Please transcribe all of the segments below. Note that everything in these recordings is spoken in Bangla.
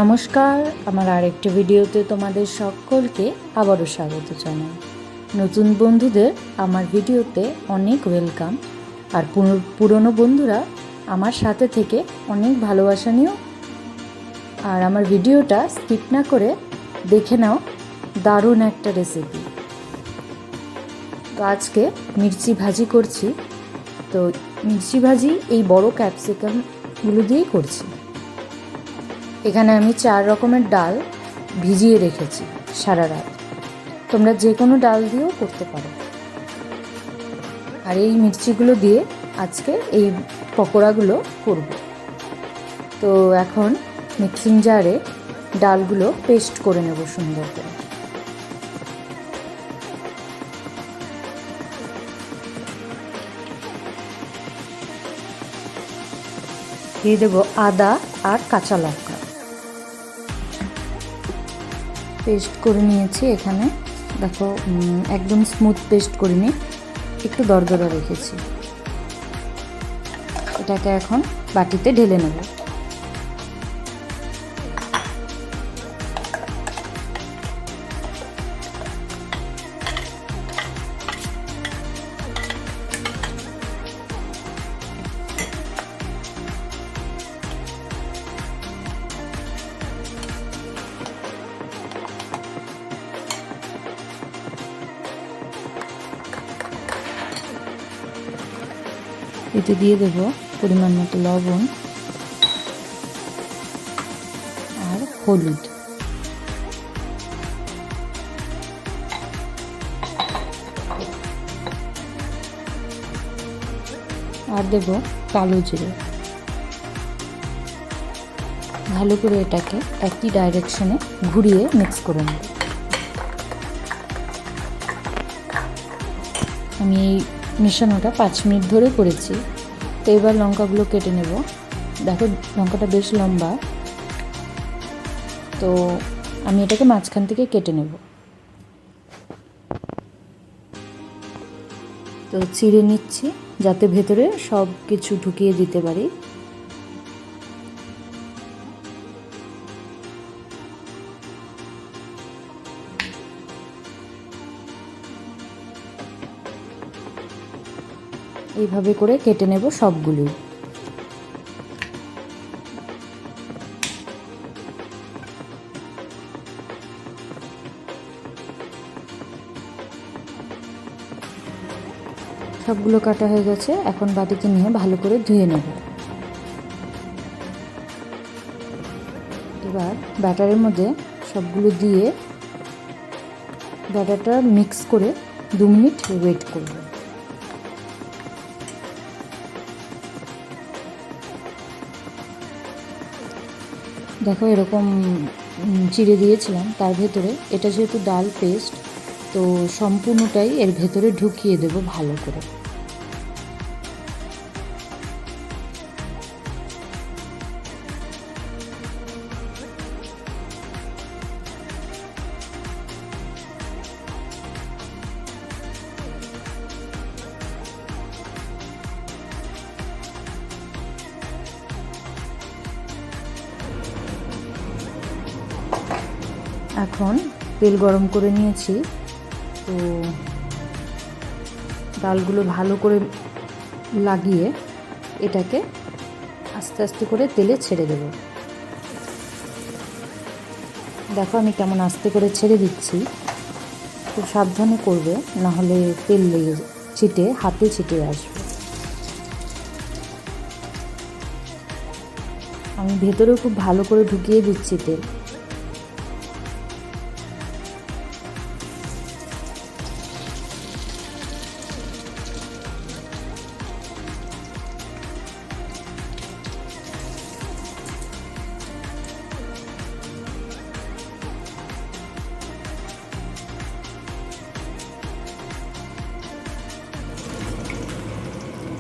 নমস্কার, আমার আরেকটি ভিডিওতে তোমাদের সকলকে আবারও স্বাগত জানাই। নতুন বন্ধুদের আমার ভিডিওতে অনেক ওয়েলকাম, আর পুরনো বন্ধুরা আমার সাথে থেকে অনেক ভালোবাসা নিও। আর আমার ভিডিওটা স্কিপ না করে দেখে নাও, দারুণ একটা রেসিপি। তো আজকে মির্চি ভাজি করছি। তো মির্চি ভাজি এই বড় ক্যাপসিকামগুলো দিয়েই করছি। এখানে আমি 4 রকমের ডাল ভিজিয়ে রেখেছি সারা রাত। তোমরা যে কোনো ডাল দিয়েও করতে পারো। আর এই মির্চিগুলো দিয়ে আজকে এই পকোড়াগুলো করব। তো এখন মিক্সিং জারে ডালগুলো পেস্ট করে নেব সুন্দর করে। দিয়ে দেবো আদা আর কাঁচা লঙ্কা। পেস্ট করে নিয়েছি। এখানে দেখো একদম স্মুথ পেস্ট করিনি, একটু দরদরা রেখেছি। এটাকে এখন বাটিতে ঢেলে নেব। এতে দিয়ে দেব পরিমাণ মতো লবণ আর হলুদ। আর দেব কালো জিরে। ভালো করে এটাকে একই ডাইরেকশনে ঘুরিয়ে মিক্স করে নেব। আমি এই মেশানোটা 5 মিনিট ধরে করেছি। তো এবার লঙ্কাগুলো কেটে নেব। দেখো লঙ্কাটা বেশ লম্বা, তো আমি এটাকে মাঝখান থেকে কেটে নেব। তো চিড়ে নিচ্ছি যাতে ভেতরে সব কিছু ঢুকিয়ে দিতে পারি। এইভাবে করে কেটে নেব সবগুলোই। সবগুলো কাটা হয়ে গেছে। এখন বাটিতে নিয়ে ভালো করে ধুয়ে নেব। এবার ব্যাটারের মধ্যে সবগুলো দিয়ে ব্যাটারটা মিক্স করে 2 মিনিট ওয়েট করব। দেখো এরকম চিড়ে দিয়েছিলাম তার ভেতরে। এটা যেহেতু ডাল পেস্ট, তো সম্পূর্ণটাই এর ভেতরে ঢুকিয়ে দেব ভালো করে। এখন তেল গরম করে নিয়েছি। তো ডালগুলো ভালো করে লাগিয়ে এটাকে আস্তে আস্তে করে তেলে ছেড়ে দেব। দেখো আমি কেমন আস্তে করে ছেড়ে দিচ্ছি। খুব সাবধানে করবে, নাহলে তেল লেগে হাতে ছিটে আসবে। আমি ভেতরেও খুব ভালো করে ঢুকিয়ে দিচ্ছি তেল।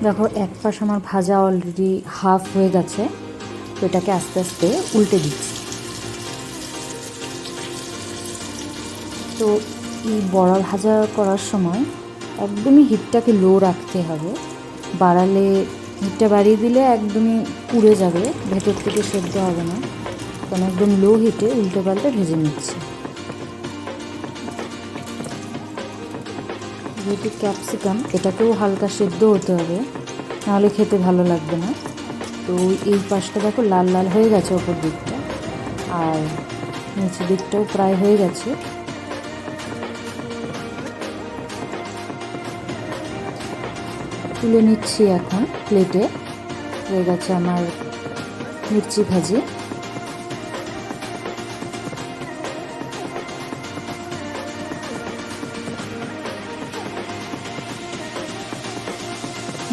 দেখো এক পাশ আমার ভাজা অলরেডি হাফ হয়ে গেছে। তো এটাকে আস্তে আস্তে উল্টে দিচ্ছি। তো এই বড়া ভাজা করার সময় একদমই হিটটাকে লো রাখতে হবে। বাড়ালে হিটটা বাড়িয়ে দিলে একদমই পুড়ে যাবে, ভেতর থেকে সেদ্ধ হবে না। কারণ একদম লো হিটে উল্টে পাল্টে ভেজে নিচ্ছি। যেহেতু ক্যাপসিকাম, এটাকেও হালকা সেদ্ধ হতে হবে, নাহলে খেতে ভালো লাগবে না। তো এই পাশটা দেখো লাল লাল হয়ে গেছে ওপর দিকটা, আর নিচের দিকটাও প্রায় হয়ে গেছে। তুলে নিচ্ছি এখন প্লেটে। হয়ে গেছে আমার মির্চি ভাজি।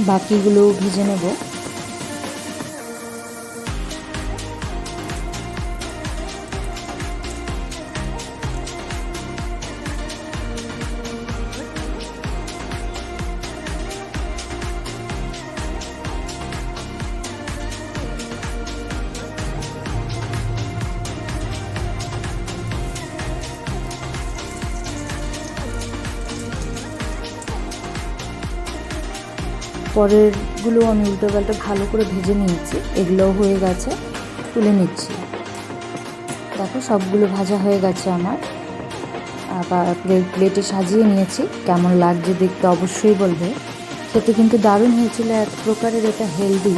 বাকিগুলো ভেজে নেব। পরেরগুলো আমি উল্টো পাল্টা ভালো করে ভেজে নিয়েছি, এগুলোও হয়ে গেছে, তুলে নিচ্ছি। দেখো সবগুলো ভাজা হয়ে গেছে আমার। আবার প্লেটে সাজিয়ে নিয়েছি। কেমন লাগছে দেখতে অবশ্যই বলবে। খেতে কিন্তু দারুণ হয়েছিল, এক প্রকারের এটা হেলদি,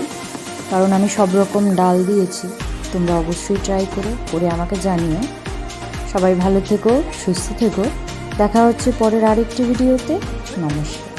কারণ আমি সব রকম ডাল দিয়েছি। তোমরা অবশ্যই ট্রাই করে আমাকে জানিও। সবাই ভালো থেকো, সুস্থ থেকো। দেখা হচ্ছে পরের আরেকটি ভিডিওতে। নমস্কার।